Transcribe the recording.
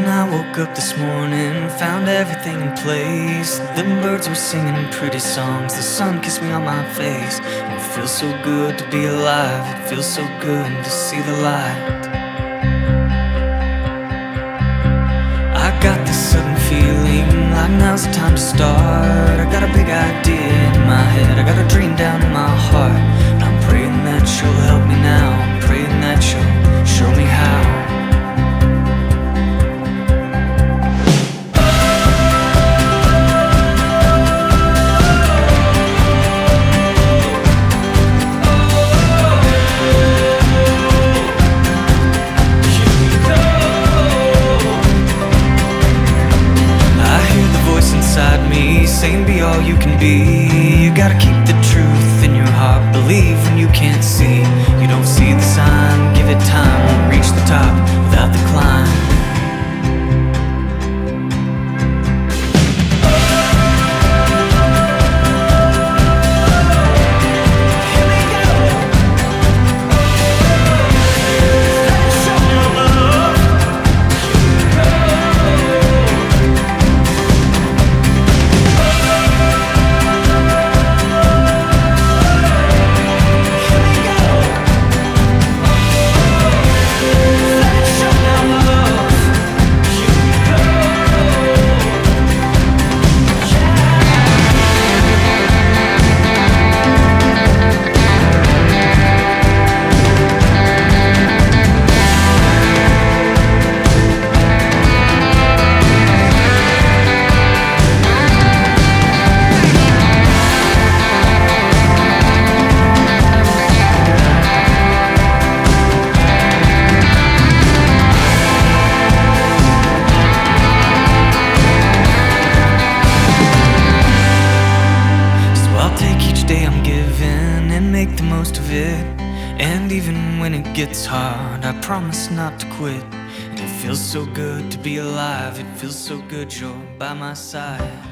When I woke up this morning, found everything in place. The birds were singing pretty songs, the sun kissed me on my face. It feels so good to be alive, it feels so good to see the light. I got this sudden feeling like now's the time to start. I got a big idea in my head, I got a dream down in my heart. And I'm praying that she'll help me now, I'm praying that she'll show me how. Inside me, saying be all you can be. You gotta keep the truth in your heart, believe when you can't see. You don't see the sign, give it time, won't reach the top without the climb. It's hard, I promise not to quit. And it feels so good to be alive, it feels so good you're by my side.